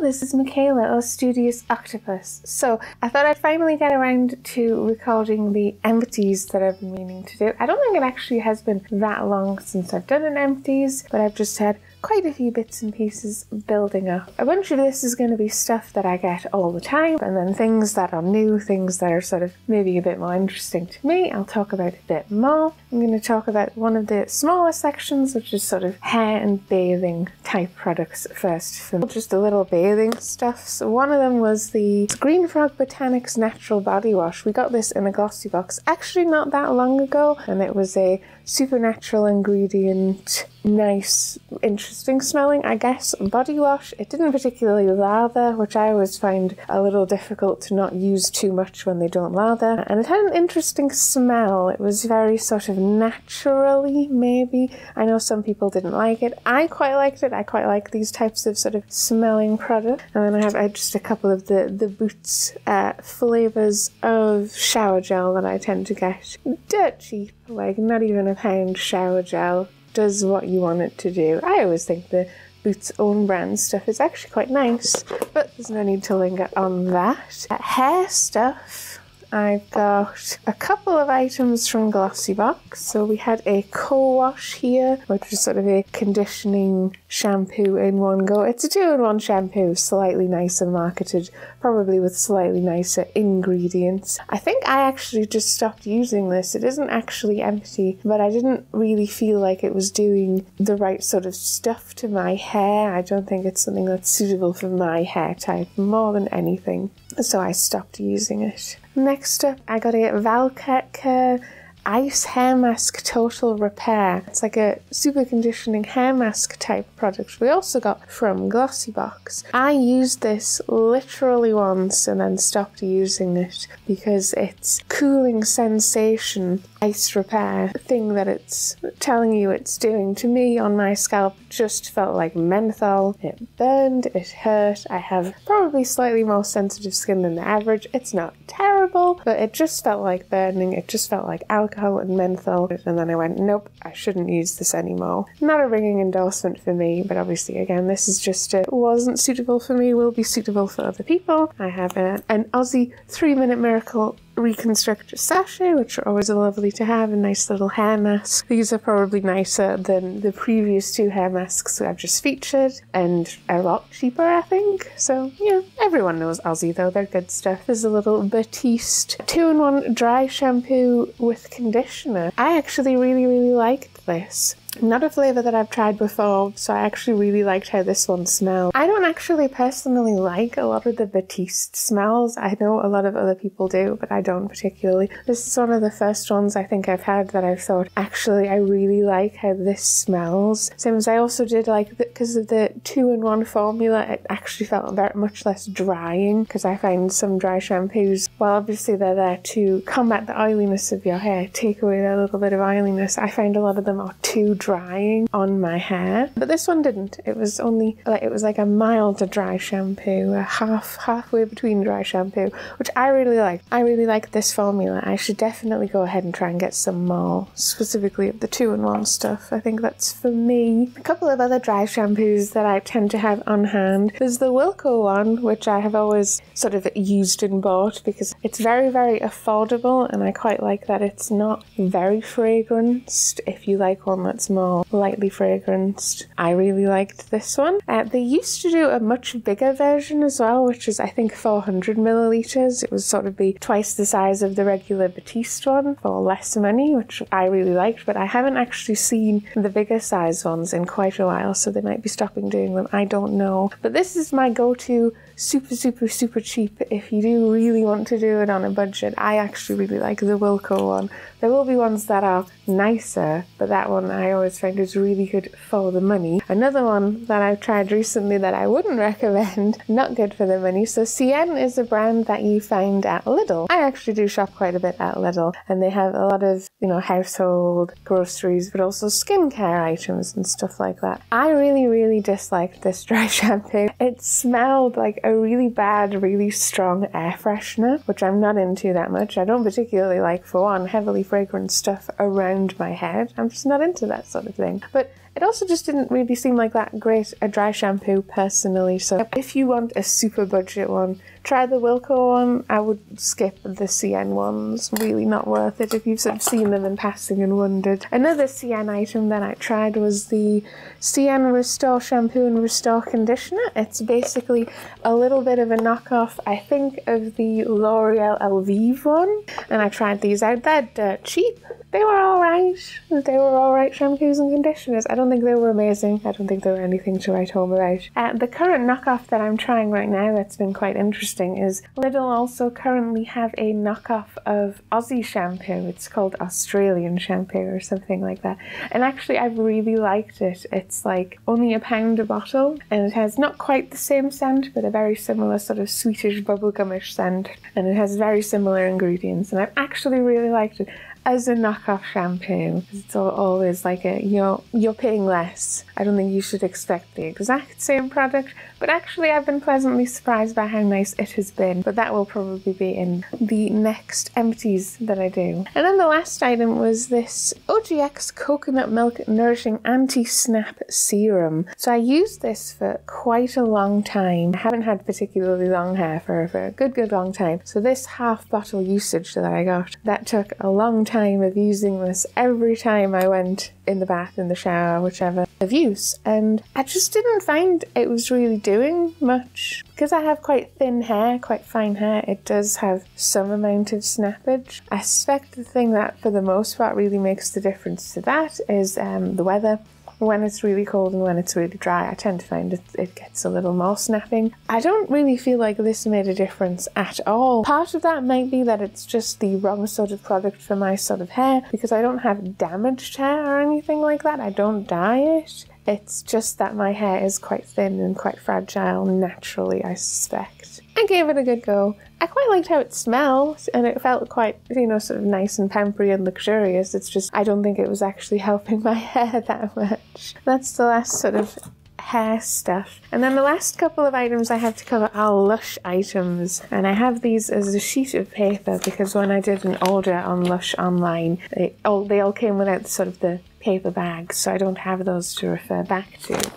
this is Michaela, or Studious Octopus. So I thought I'd finally get around to recording the empties that I've been meaning to do. I don't think it actually has been that long since I've done an empties, but I've just had quite a few bits and pieces building up. A bunch of this is going to be stuff that I get all the time, and then things that are new, things that are sort of maybe a bit more interesting to me, I'll talk about a bit more. I'm going to talk about one of the smaller sections, which is sort of hair and bathing type products first. For just a little bathing stuff. So one of them was the Greenfrog Botanic's Natural Body Wash. We got this in a GlossyBox actually not that long ago, and it was a supernatural ingredient, nice, interesting smelling, I guess, body wash. It didn't particularly lather, which I always find a little difficult to not use too much when they don't lather. And it had an interesting smell. It was very sort of naturally, maybe. I know some people didn't like it. I quite liked it. I quite like these types of sort of smelling products. And then I have just a couple of the Boots flavours of shower gel that I tend to get dirt cheap, like not even a £1 shower gel. Does what you want it to do. I always think the Boots own brand stuff is actually quite nice, but there's no need to linger on that. Hair stuff, I've got a couple of items from GlossyBox. So we had a co-wash here, which is sort of a conditioning shampoo in one go. It's a 2-in-1 shampoo, slightly nicer marketed, probably with slightly nicer ingredients. I think I actually just stopped using this. It isn't actually empty, but I didn't really feel like it was doing the right sort of stuff to my hair. I don't think it's something that's suitable for my hair type more than anything, so I stopped using it. Next up, I got a Valquer Ice Hair Mask Total Repair. It's like a super conditioning hair mask type product we also got from GlossyBox. I used this literally once and then stopped using it because its cooling sensation ice repair thing that it's telling you it's doing to me on my scalp just felt like menthol. It burned, it hurt. I have probably slightly more sensitive skin than the average. It's not terrible, but it just felt like burning. It just felt like alcohol and menthol, and then I went, nope, I shouldn't use this anymore. Not a ringing endorsement for me, but obviously again this is just wasn't suitable for me, will be suitable for other people. I have an Aussie 3-minute miracle Reconstructor sachet, which are always lovely to have, a nice little hair mask. These are probably nicer than the previous 2 hair masks I've just featured, and a lot cheaper, I think. So yeah, everyone knows Aussie though, they're good stuff. There's a little Batiste 2-in-1 dry shampoo with conditioner. I actually really liked this. Not a flavour that I've tried before, so I actually really liked how this one smelled. I don't actually personally like a lot of the Batiste smells. I know a lot of other people do, but I don't particularly. This is one of the first ones I think I've had that I've thought, actually, I really like how this smells. Same as I also did like, because of the 2-in-1 formula, it actually felt very much less drying, because I find some dry shampoos, while obviously they're there to combat the oiliness of your hair, take away that little bit of oiliness, I find a lot of them are too drying on my hair, but this one didn't. It was only like, it was like a milder dry shampoo, a halfway between dry shampoo, which I really like. I really like this formula. I should definitely go ahead and try and get some more, specifically of the 2-in-1 stuff. I think that's for me. A couple of other dry shampoos that I tend to have on hand. There's the Wilko one, which I have always sort of used and bought because it's very affordable, and I quite like that it's not very fragranced. If you like one that's more lightly fragranced, I really liked this one. They used to do a much bigger version as well, which is I think 400 millilitres. It would sort of be twice the size of the regular Batiste one for less money, which I really liked, but I haven't actually seen the bigger size ones in quite a while, so they might be stopping doing them. I don't know. But this is my go-to super cheap if you do really want to do it on a budget. I actually really like the Wilko one. There will be ones that are nicer, but that one I always find is really good for the money. Another one that I've tried recently that I wouldn't recommend, not good for the money. So Cien is a brand that you find at Lidl. I actually do shop quite a bit at Lidl, and they have a lot of, you know, household groceries, but also skincare items and stuff like that. I really disliked this dry shampoo. It smelled like a really bad, really strong air freshener, which I'm not into that much. I don't particularly like, for one, heavily fragrant stuff around my head. I'm just just not into that sort of thing. But it also just didn't really seem like that great a dry shampoo personally, so if you want a super budget one, try the Wilko one. I would skip the Cien ones, really not worth it if you've sort of seen them in passing and wondered. Another Cien item that I tried was the Cien Restore Shampoo and Restore Conditioner. It's basically a little bit of a knockoff, I think, of the L'Oreal Elvive one, and I tried these out. They're dirt cheap. They were alright. They were alright shampoos and conditioners. I don't think they were amazing. I don't think they were anything to write home about. The current knockoff that I'm trying right now that's been quite interesting is Lidl also currently have a knockoff of Aussie shampoo. It's called Australian shampoo or something like that. And actually I've really liked it. It's like only £1 a bottle, and it has not quite the same scent, but a very similar sort of sweetish bubblegumish scent. And it has very similar ingredients, and I've actually really liked it as a knockoff shampoo. It's always like you're paying less. I don't think you should expect the exact same product, but actually I've been pleasantly surprised by how nice it has been. But that will probably be in the next empties that I do. And then the last item was this OGX Coconut Milk Nourishing Anti-Snap Serum. So I used this for quite a long time. I haven't had particularly long hair for a good long time. So this half bottle usage that I got, that took a long time of using this every time I went in the bath, in the shower, whichever of use, and I just didn't find it was really doing much. Because I have quite thin hair, quite fine hair, it does have some amount of snappage. I suspect the thing that for the most part really makes the difference to that is the weather. When it's really cold and when it's really dry, I tend to find it gets a little more snapping. I don't really feel like this made a difference at all. Part of that might be that it's just the wrong sort of product for my sort of hair, because I don't have damaged hair or anything like that. I don't dye it. It's just that my hair is quite thin and quite fragile naturally, I suspect. I gave it a good go. I quite liked how it smelled, and it felt quite, sort of nice and pampery and luxurious. It's just, I don't think it was actually helping my hair that much. That's the last sort of hair stuff. And then the last couple of items I have to cover are Lush items, and I have these as a sheet of paper because when I did an order on Lush online, they all came without sort of the paper bags, so I don't have those to refer back to.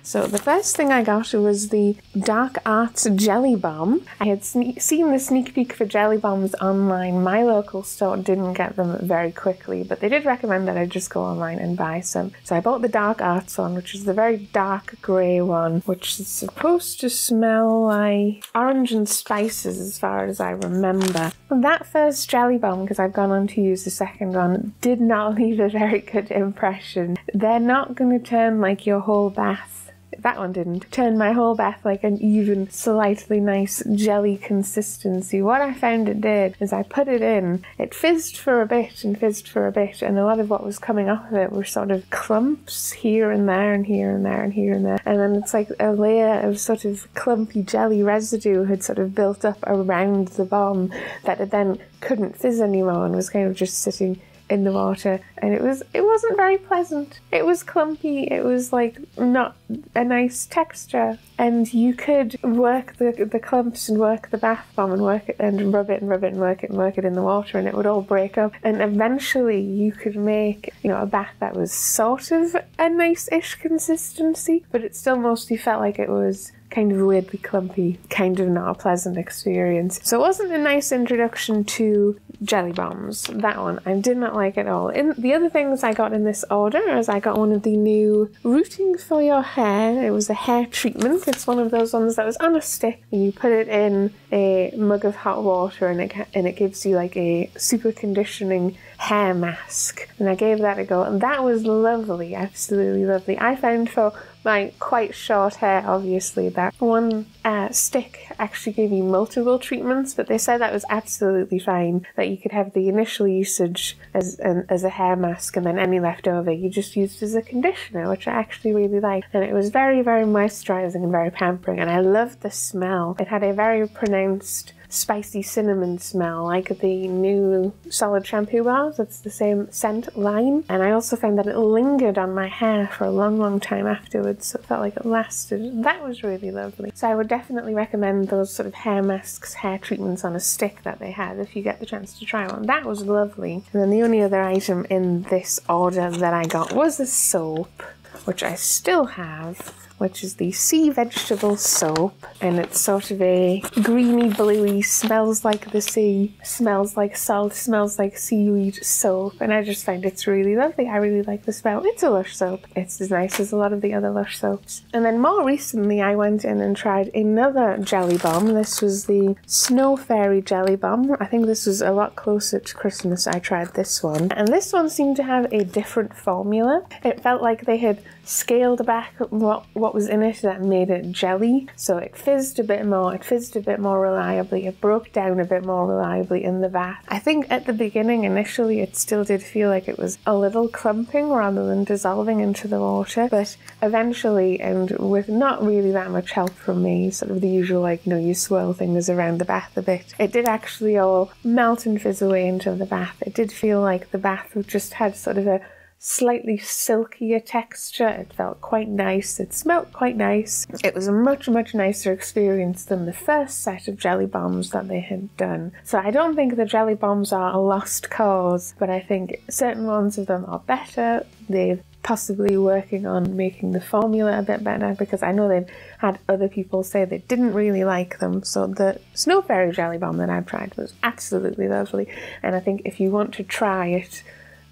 So the first thing I got was the Dark Arts Jelly Bomb. I had seen the sneak peek for jelly bombs online. My local store didn't get them very quickly, but they did recommend that I just go online and buy some. So I bought the Dark Arts one, which is the very dark grey one, which is supposed to smell like orange and spices as far as I remember. That first jelly bomb, because I've gone on to use the second one, did not leave a very good impression. They're not going to turn like your whole bath. That one didn't turn my whole bath like an even slightly nice jelly consistency. What I found it did is I put it in, it fizzed for a bit and fizzed for a bit, and a lot of what was coming off of it were sort of clumps here and there and here and there and here and there, and then it's like a layer of sort of clumpy jelly residue had sort of built up around the bomb that it then couldn't fizz anymore and was kind of just sitting in the water, and it wasn't very pleasant. It was clumpy, it was like not a nice texture, and you could work the clumps and work the bath bomb and work it and rub it and rub it and work it in the water, and it would all break up, and eventually you could make a bath that was sort of a nice-ish consistency, but it still mostly felt like it was kind of weirdly clumpy, kind of not a pleasant experience. So it wasn't a nice introduction to jelly bombs, that one. I did not like it at all. The other things I got in this order is I got one of the new Rooting for Your Hair. It was a hair treatment. It's one of those ones that was on a stick, and you put it in a mug of hot water, and it gives you like a super conditioning hair mask. And I gave that a go, and that was lovely, absolutely lovely. I found for my quite short hair, obviously, that one stick actually gave you multiple treatments, but they said that was absolutely fine, that you could have the initial usage as a hair mask, and then any left over you just used as a conditioner, which I actually really liked. And it was very, very moisturising and very pampering, and I loved the smell. It had a very pronounced spicy cinnamon smell like the new solid shampoo bars. It's the same scent line, and I also found that it lingered on my hair for a long time afterwards, so it felt like it lasted. That was really lovely. So I would definitely recommend those sort of hair masks, hair treatments on a stick that they had if you get the chance to try one. That was lovely. And then the only other item in this order that I got was a soap, which I still have, which is the sea vegetable soap, and it's sort of a greeny bluey, smells like the sea, smells like salt, smells like seaweed soap, and I just find it's really lovely. I really like the smell. It's a Lush soap. It's as nice as a lot of the other Lush soaps. And then more recently I went in and tried another jelly bomb. This was the Snow Fairy jelly bomb. I think this was a lot closer to Christmas I tried this one, and this one seemed to have a different formula. It felt like they had scaled back what was in it that made it jelly, so it fizzed a bit more, reliably, it broke down a bit more reliably in the bath. I think at the beginning, initially, it still did feel like it was a little clumping rather than dissolving into the water, but eventually, and with not really that much help from me, sort of the usual, like, you know, you swirl things around the bath a bit, it did actually all melt and fizz away into the bath. It did feel like the bath just had sort of a slightly silkier texture. It felt quite nice. It smelled quite nice. It was a much nicer experience than the first set of jelly bombs that they had done. So I don't think the jelly bombs are a lost cause, but I think certain ones of them are better. They're possibly working on making the formula a bit better, because I know they've had other people say they didn't really like them. So the Snow Fairy jelly bomb that I've tried was absolutely lovely, and I think if you want to try it,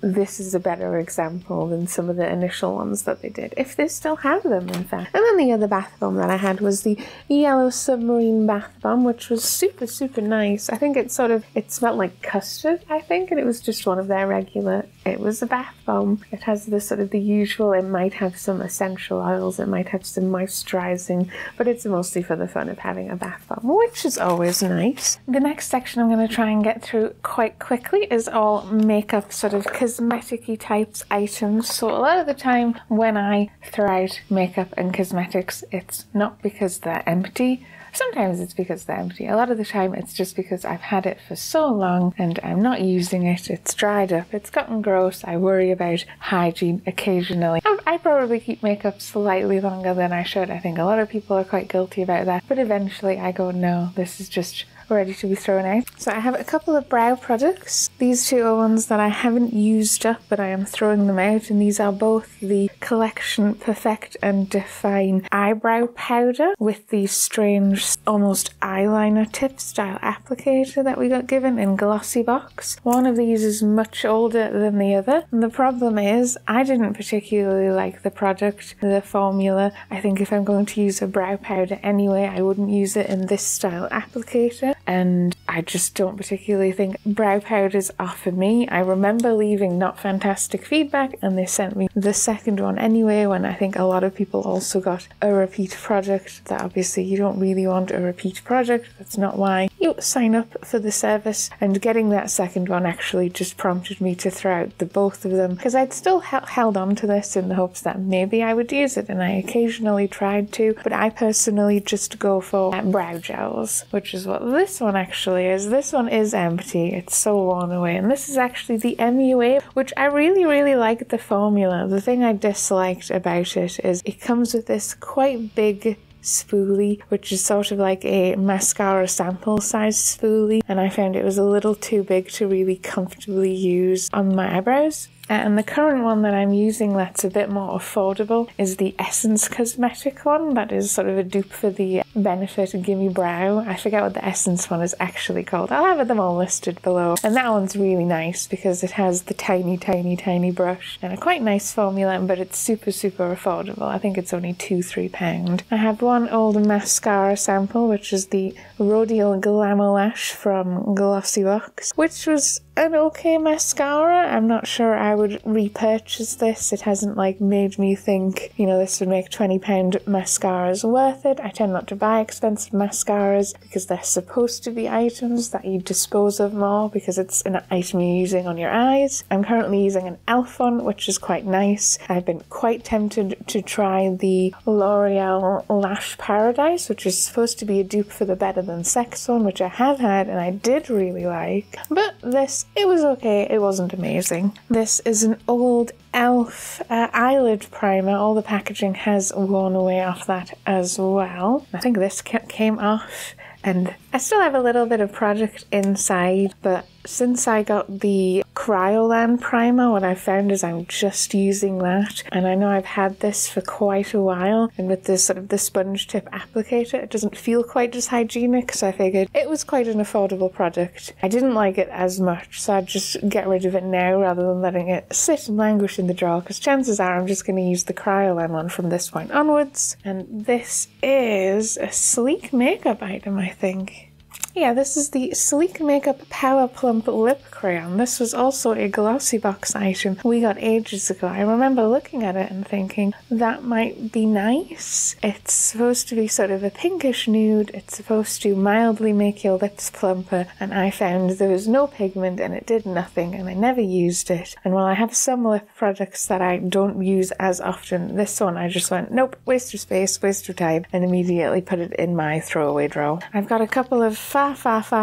this is a better example than some of the initial ones that they did, if they still have them, in fact. And then the other bath bomb that I had was the yellow Submarine bath bomb, which was super nice. I think it smelled like custard, I think, and it was just one of their regular, it was a bath bomb. It has the sort of the usual, it might have some essential oils, it might have some moisturizing, but it's mostly for the fun of having a bath bomb, which is always nice. The next section I'm going to try and get through quite quickly is all makeup, sort of cosmetic-y types items. So a lot of the time when I throw out makeup and cosmetics, it's not because they're empty. Sometimes it's because they're empty. A lot of the time it's just because I've had it for so long and I'm not using it. It's dried up, it's gotten gross. I worry about hygiene occasionally. I probably keep makeup slightly longer than I should. I think a lot of people are quite guilty about that, but eventually I go, no, this is just ready to be thrown out. So I have a couple of brow products. These two are ones that I haven't used up, but I am throwing them out, and these are both the Collection Perfect and Define eyebrow powder with the strange almost eyeliner tip style applicator that we got given in GlossyBox. One of these is much older than the other, and the problem is I didn't particularly like the product, the formula. I think if I'm going to use a brow powder anyway, I wouldn't use it in this style applicator, and I just don't particularly think brow powders are for me. I remember leaving not fantastic feedback, and they sent me the second one anyway, when I think a lot of people also got a repeat product. That obviously you don't really want a repeat product. That's not why you sign up for the service, and getting that second one actually just prompted me to throw out the both of them, because I'd still held on to this in the hopes that maybe I would use it, and I occasionally tried to, but I personally just go for brow gels, which is what this one actually is. This one is empty. It's so worn away, and this is actually the MUA, which I really like the formula. The thing I disliked about it is it comes with this quite big spoolie, which is sort of like a mascara sample size spoolie, and I found it was a little too big to really comfortably use on my eyebrows. And the current one that I'm using that's a bit more affordable is the Essence Cosmetic one. That is sort of a dupe for the Benefit Gimme Brow. I forget what the Essence one is actually called. I'll have them all listed below. And that one's really nice because it has the tiny brush and a quite nice formula, but it's super affordable. I think it's only £2-3. I have one old mascara sample, which is the Rodial Glamour Lash from GlossyBox, which was an okay mascara. I'm not sure I would repurchase this. It hasn't like made me think, you know, this would make £20 mascaras worth it. I tend not to buy expensive mascaras because they're supposed to be items that you dispose of more because it's an item you're using on your eyes. I'm currently using an e.l.f. one, which is quite nice. I've been quite tempted to try the L'Oreal Lash Paradise, which is supposed to be a dupe for the Better Than Sex one, which I have had and I did really like. But this, it was okay, it wasn't amazing. This is an old e.l.f. eyelid primer. All the packaging has worn away off that as well. I think this came off, and I still have a little bit of product inside, but since I got the Cryolan primer, what I found is I'm just using that, and I know I've had this for quite a while, and with this sort of the sponge tip applicator, it doesn't feel quite as hygienic, so I figured it was quite an affordable product. I didn't like it as much, so I'd just get rid of it now rather than letting it sit and languish in the drawer, because chances are I'm just going to use the Cryolan one from this point onwards. And this is a sleek makeup item, I think. Yeah, this is the Sleek Makeup Power Plump Lip Crayon. This was also a GlossyBox item we got ages ago. I remember looking at it and thinking, that might be nice. It's supposed to be sort of a pinkish nude. It's supposed to mildly make your lips plumper, and I found there was no pigment and it did nothing, and I never used it. And while I have some lip products that I don't use as often, this one I just went, nope, waste of space, waste of time, and immediately put it in my throwaway drawer. I've got a couple of far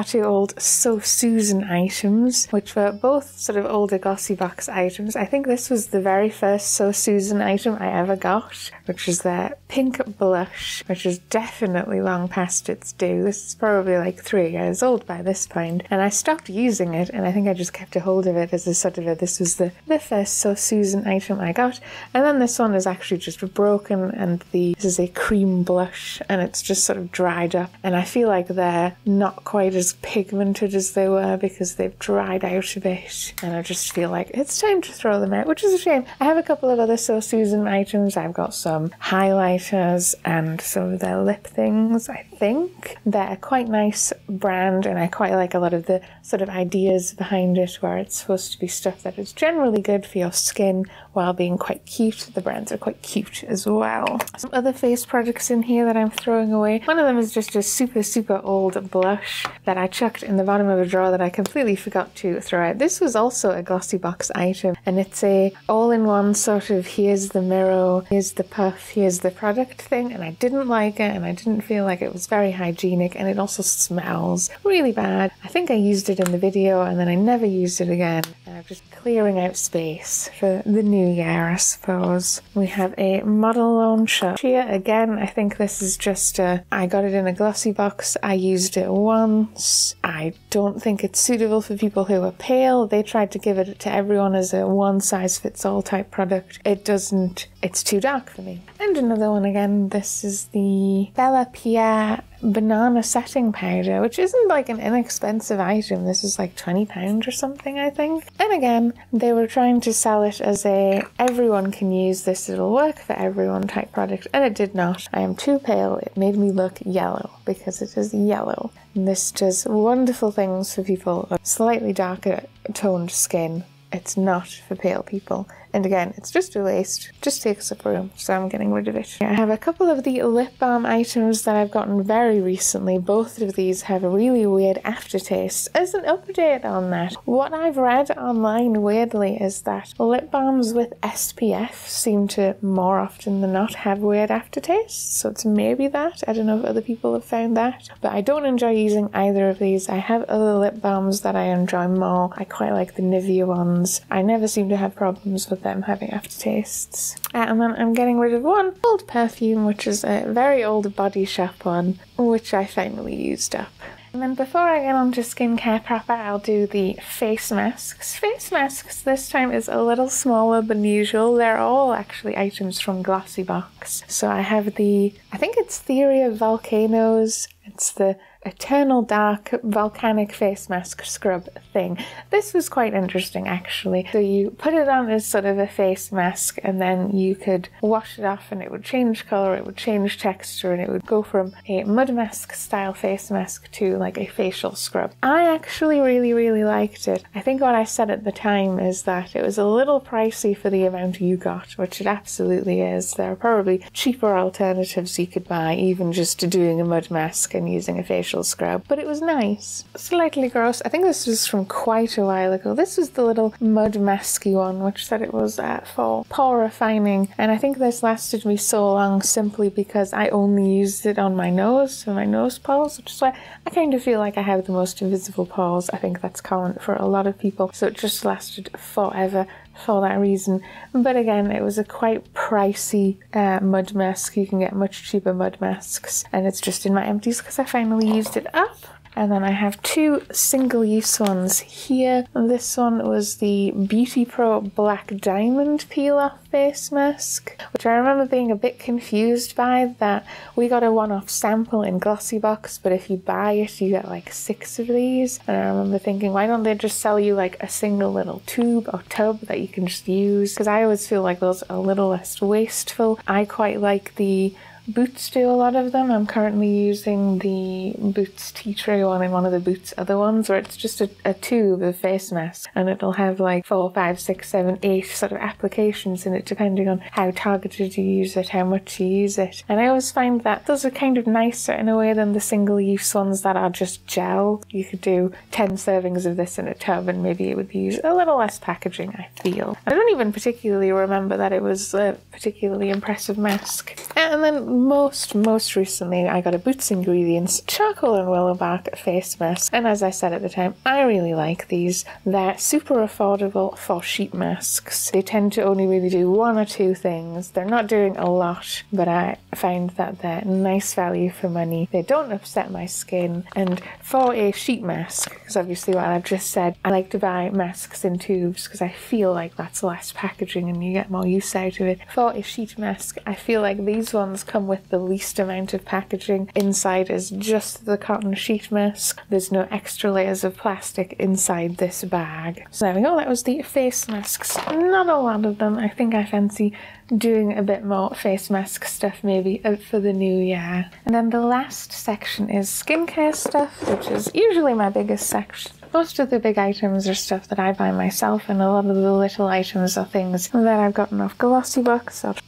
too old So Susan items, which were both sort of older GlossyBox items. I think this was the very first So Susan item I ever got, which is their pink blush, which is definitely long past its due. This is probably like 3 years old by this point, and I stopped using it, and I think I just kept a hold of it as a sort of this was the first So Susan item I got. And then this one is actually just broken, and this is a cream blush, and it's just sort of dried up, and I feel like they're not quite as pigmented as they were because they've dried out a bit, and I just feel like it's time to throw them out, which is a shame. I have a couple of other So Susan items. I've got some highlighters and some of their lip things. I think they're a quite nice brand, and I quite like a lot of the sort of ideas behind it, where it's supposed to be stuff that is generally good for your skin while being quite cute. The brands are quite cute as well. Some other face products in here that I'm throwing away. One of them is just a super old blush that I chucked in the bottom of a drawer that I completely forgot to throw out. This was also a GlossyBox item, and it's a all-in-one sort of here's the mirror, here's the puff, here's the product thing, and I didn't like it, and I didn't feel like it was very hygienic, and it also smells really bad. I think I used it in the video and then I never used it again. I'm just clearing out space for the new year, I suppose. We have a model launcher here. Again, I think this is just I got it in a GlossyBox. I used it once. I don't think it's suitable for people who are pale. They tried to give it to everyone as a one-size-fits-all type product. It doesn't. It's too dark for me. And another one again. This is the Valquer banana setting powder, which isn't like an inexpensive item. This is like £20 or something, I think. And again, they were trying to sell it as a everyone can use this, it'll work for everyone type product, and it did not. I am too pale. It made me look yellow because it is yellow. And this does wonderful things for people with slightly darker toned skin. It's not for pale people. And again, it's just a waste, just takes up room, so I'm getting rid of it. I have a couple of the lip balm items that I've gotten very recently. Both of these have a really weird aftertaste. As an update on that, what I've read online weirdly is that lip balms with SPF seem to more often than not have weird aftertastes, so it's maybe that. I don't know if other people have found that, but I don't enjoy using either of these. I have other lip balms that I enjoy more. I quite like the Nivea ones. I never seem to have problems with them having aftertastes. And then I'm getting rid of one old perfume, which is a very old Body Shop one, which I finally used up. And then before I get on to skincare proper, I'll do the face masks. Face masks this time is a little smaller than usual. They're all actually items from GlossyBox. So I have the, I think it's Theory of Volcanoes. It's the eternal dark volcanic face mask scrub thing. This was quite interesting actually. So you put it on as sort of a face mask and then you could wash it off and it would change colour, it would change texture, and it would go from a mud mask style face mask to like a facial scrub. I actually really liked it. I think what I said at the time is that it was a little pricey for the amount you got, which it absolutely is. There are probably cheaper alternatives you could buy, even just to doing a mud mask and using a facial scrub, but it was nice. Slightly gross. I think this was from quite a while ago. This was the little mud masky one, which said it was for pore refining, and I think this lasted me so long simply because I only used it on my nose, for my nose pores, which is why I kind of feel like I have the most invisible pores. I think that's common for a lot of people, so it just lasted forever for that reason. But again, it was a quite pricey mud mask. You can get much cheaper mud masks, and it's just in my empties because I finally used it up. And then I have two single-use ones here. This one was the Beauty Pro Black Diamond Peel-Off Face Mask, which I remember being a bit confused by, that we got a one-off sample in GlossyBox, but if you buy it, you get like 6 of these. And I remember thinking, why don't they just sell you like a single little tube or tub that you can just use? Because I always feel like those are a little less wasteful. I quite like the Boots do a lot of them. I'm currently using the Boots tea tray one and one of the Boots other ones, where it's just a tube of face mask and it'll have like 4, 5, 6, 7, 8 sort of applications in it depending on how targeted you use it, how much you use it. And I always find that those are kind of nicer in a way than the single use ones that are just gel. You could do 10 servings of this in a tub and maybe it would use a little less packaging, I feel. I don't even particularly remember that it was a particularly impressive mask. And then most recently I got a Boots Ingredients charcoal and willow bark face mask, and as I said at the time, I really like these. They're super affordable for sheet masks. They tend to only really do 1 or 2 things. They're not doing a lot, but I find that they're nice value for money. They don't upset my skin, and for a sheet mask, because obviously what I've just said, I like to buy masks in tubes because I feel like that's less packaging and you get more use out of it. For a sheet mask, I feel like these ones come with the least amount of packaging. Inside is just the cotton sheet mask. There's no extra layers of plastic inside this bag. So there we go, that was the face masks. Not a lot of them. I think I fancy doing a bit more face mask stuff maybe for the new year. And then the last section is skincare stuff, which is usually my biggest section. Most of the big items are stuff that I buy myself, and a lot of the little items are things that I've gotten off GlossyBox.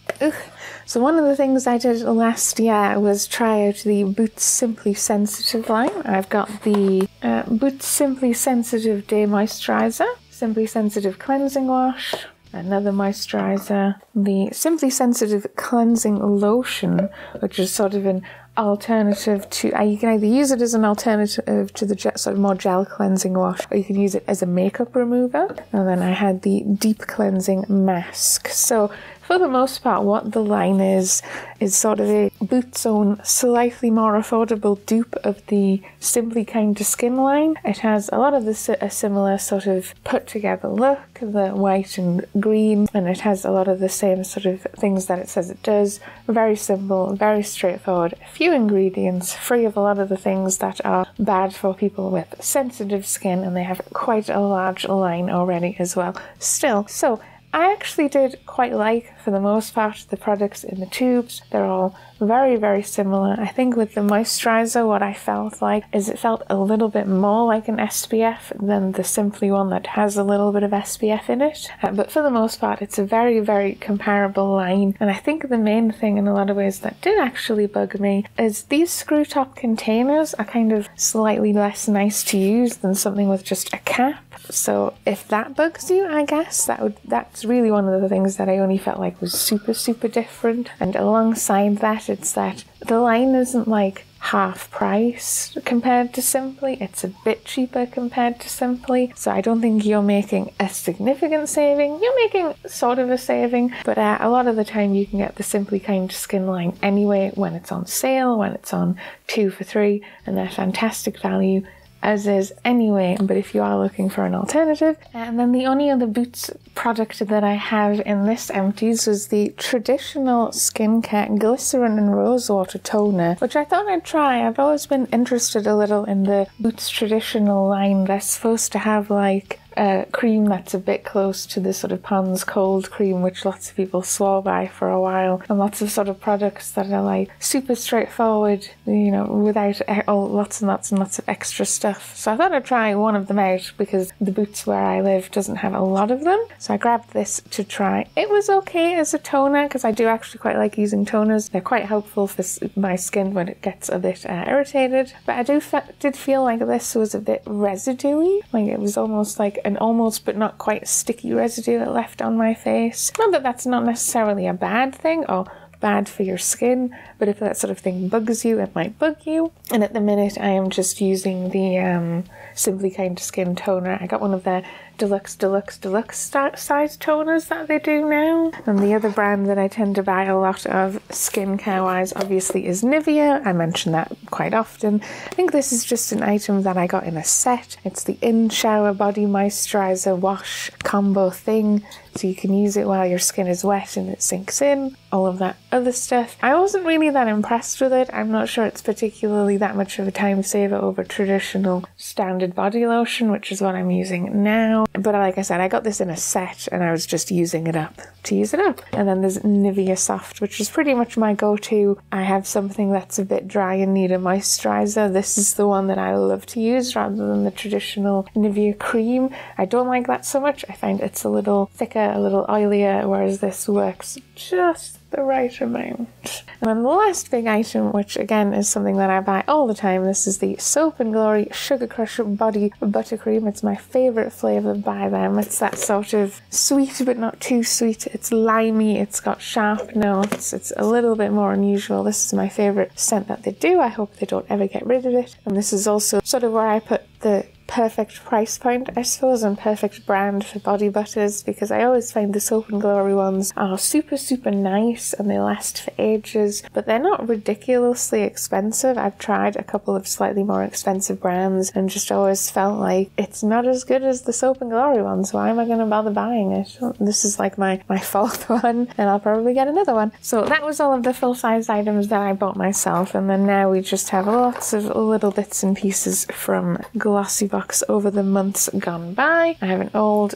So one of the things I did last year was try out the Boots Simply Sensitive line. I've got the Boots Simply Sensitive Day Moisturiser, Simply Sensitive Cleansing Wash, another moisturiser, the Simply Sensitive Cleansing Lotion, which is sort of an alternative to, you can either use it as an alternative to the sort of more gel cleansing wash, or you can use it as a makeup remover. And then I had the deep cleansing mask. So for the most part, what the line is sort of a Boots own slightly more affordable dupe of the Simply Kind to Skin line. It has a lot of a similar sort of put together look, the white and green, and it has a lot of the same sort of things that it says it does. Very simple, very straightforward, few ingredients, free of a lot of the things that are bad for people with sensitive skin, and they have quite a large line already as well still. So I actually did quite like, for the most part, the products in the tubes. They're all very similar. I think with the moisturiser, what I felt like is it felt a little bit more like an SPF than the Simply one that has a little bit of SPF in it. But for the most part, it's a very comparable line. And I think the main thing in a lot of ways that did actually bug me is these screw top containers are kind of slightly less nice to use than something with just a cap. So if that bugs you, I guess that's really one of the things that I only felt like was super different. And alongside that, it's that the line isn't like half price compared to Simply. It's a bit cheaper compared to Simply. So I don't think you're making a significant saving. You're making sort of a saving, but a lot of the time you can get the Simply Kind Skin line anyway when it's on sale, when it's on 2 for 3, and they're fantastic value. as is anyway, but if you are looking for an alternative. And then the only other Boots product that I have in this Empties was the traditional skincare glycerin and rosewater toner, which I thought I'd try. I've always been interested a little in the Boots traditional line. They're supposed to have like a cream that's a bit close to the sort of Pond's cold cream, which lots of people swore by for a while, and lots of sort of products that are like super straightforward, you know, without lots and lots and lots of extra stuff. So I thought I'd try one of them out because the Boots where I live doesn't have a lot of them. So I grabbed this to try. It was okay as a toner because I do actually quite like using toners. They're quite helpful for my skin when it gets a bit irritated. But I did feel like this was a bit residuey. Like it was almost like an almost but not quite sticky residue that left on my face. Not that that's not necessarily a bad thing or bad for your skin, but if that sort of thing bugs you, it might bug you. And at the minute I am just using the Simply Kind Skin toner. I got one of their deluxe size toners that they do now. And the other brand that I tend to buy a lot of skincare wise obviously is Nivea. I mention that quite often. I think this is just an item that I got in a set. It's the in shower body moisturizer wash combo thing, so you can use it while your skin is wet and it sinks in, all of that other stuff. I wasn't really that impressed with it. I'm not sure it's particularly that much of a time saver over traditional standard body lotion, which is what I'm using now. But like I said, I got this in a set and I was just using it up to use it up. And then there's Nivea Soft, which is pretty much my go-to. I have something that's a bit dry and need a moisturizer. This is the one that I love to use rather than the traditional Nivea cream. I don't like that so much. I find it's a little thicker, a little oilier, whereas this works just the right amount. And then the last big item, which again is something that I buy all the time, this is the Soap & Glory Sugar Crush Body Buttercream. It's my favourite flavour by them. It's that sort of sweet but not too sweet. It's limey, it's got sharp notes, it's a little bit more unusual. This is my favourite scent that they do. I hope they don't ever get rid of it. And this is also sort of where I put the perfect price point, I suppose, and perfect brand for body butters, because I always find the Soap & Glory ones are super nice and they last for ages, but they're not ridiculously expensive. I've tried a couple of slightly more expensive brands and just always felt like it's not as good as the Soap & Glory ones. Why am I going to bother buying it? This is like my fourth one and I'll probably get another one. So that was all of the full-size items that I bought myself, and then now we just have lots of little bits and pieces from GlossyBox over the months gone by. I have an old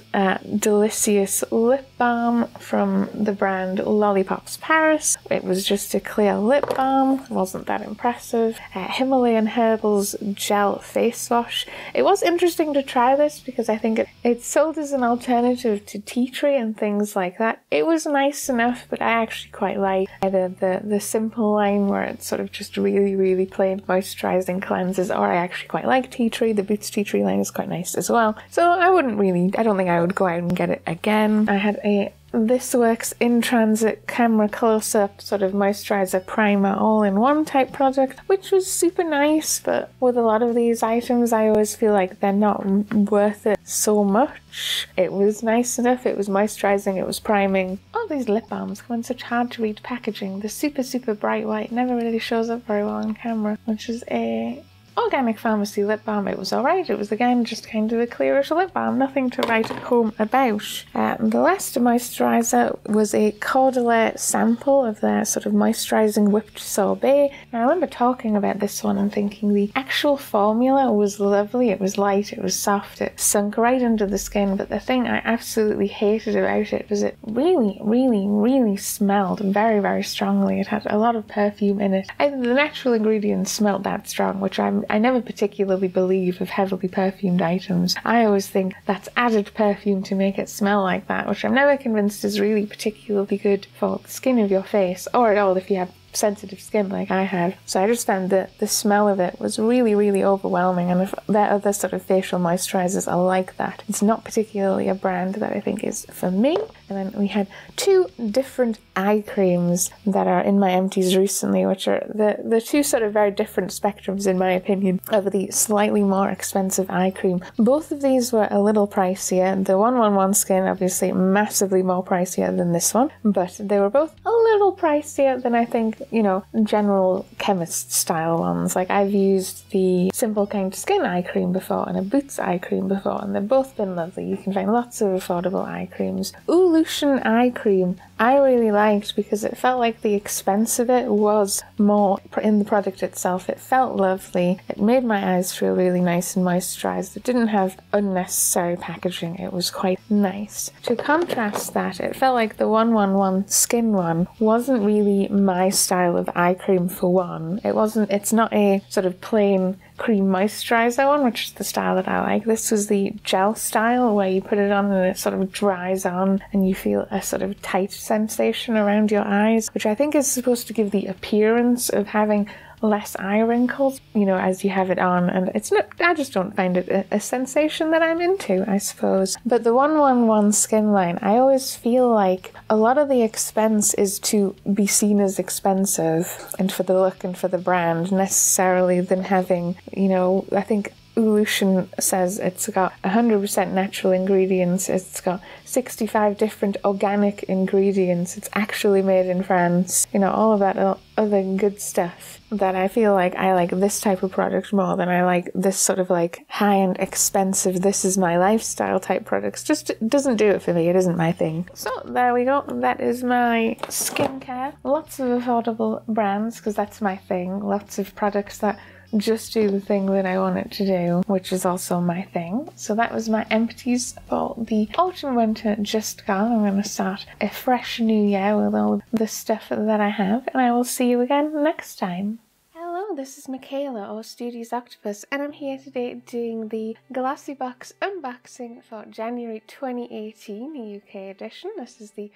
delicious lip balm from the brand Lollipops Paris. It was just a clear lip balm, wasn't that impressive. Himalayan Herbals Gel Face Wash. It was interesting to try this because I think it's sold as an alternative to tea tree and things like that. It was nice enough, but I actually quite like either the simple line where it's sort of just really plain moisturizing cleanses, or I actually quite like tea tree. The Boots tea tree line is quite nice as well. So I don't think I would go out and get it again. I had a This Works In Transit Camera Close-Up sort of moisturizer primer all-in-one type product, which was super nice, but with a lot of these items I always feel like they're not worth it so much. It was nice enough, it was moisturizing, it was priming. All these lip balms come in such hard to read packaging. The super bright white never really shows up very well on camera, which is a Organic Pharmacy lip balm. It was alright. It was again just kind of a clearish lip balm, nothing to write home about. The last moisturiser was a Caudalie sample of their sort of moisturising whipped sorbet. Now I remember talking about this one and thinking the actual formula was lovely. It was light, it was soft, it sunk right under the skin, but the thing I absolutely hated about it was it really smelled very strongly. It had a lot of perfume in it. The natural ingredients smelled that strong, which I never particularly believe of heavily perfumed items. I always think that's added perfume to make it smell like that, which I'm never convinced is really particularly good for the skin of your face, or at all if you have sensitive skin like I have. So I just found that the smell of it was really overwhelming, and if there are other sort of facial moisturizers are like that, it's not particularly a brand that I think is for me. And then we had two different eye creams that are in my Empties recently, which are the two sort of very different spectrums in my opinion of the slightly more expensive eye cream. Both of these were a little pricier. The 111 Skin obviously massively more pricier than this one, but they were both a little pricier than I think you know, general chemist style ones. Like I've used the Simple Kind Skin eye cream before and a Boots eye cream before, and they've both been lovely. You can find lots of affordable eye creams. Lush eye cream I really liked because it felt like the expense of it was more in the product itself. It felt lovely. It made my eyes feel really nice and moisturized. It didn't have unnecessary packaging. It was quite nice. To contrast that, it felt like the 111 Skin one wasn't really my style of eye cream for one. It's not a sort of plain cream moisturizer one, which is the style that I like. This was the gel style where you put it on and it sort of dries on and you feel a sort of tight sensation around your eyes, which I think is supposed to give the appearance of having less eye wrinkles, you know, as you have it on, and it's not, I just don't find it a sensation that I'm into, I suppose. But the 111 Skin line, I always feel like a lot of the expense is to be seen as expensive and for the look and for the brand necessarily than having, you know, I think Lush says it's got 100% natural ingredients, it's got 65 different organic ingredients, it's actually made in France, you know, all of that other good stuff that I feel like I like this type of product more than I like this sort of like high-end expensive, this is my lifestyle type products. Just doesn't do it for me, it isn't my thing. So there we go, that is my skincare. Lots of affordable brands because that's my thing, lots of products that just do the thing that I want it to do, which is also my thing. So that was my empties for the autumn winter just gone. I'm going to start a fresh new year with all the stuff that I have, and I will see you again next time. Hello, this is Michaela or Studios Octopus, and I'm here today doing the GlossyBox unboxing for January 2018 UK edition. This is the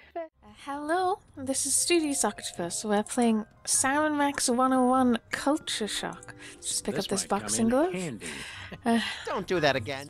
hello, this is Studios Octopus. We're playing Salmon Max 101 Culture Shock. Just pick up this boxing glove. Don't do that again.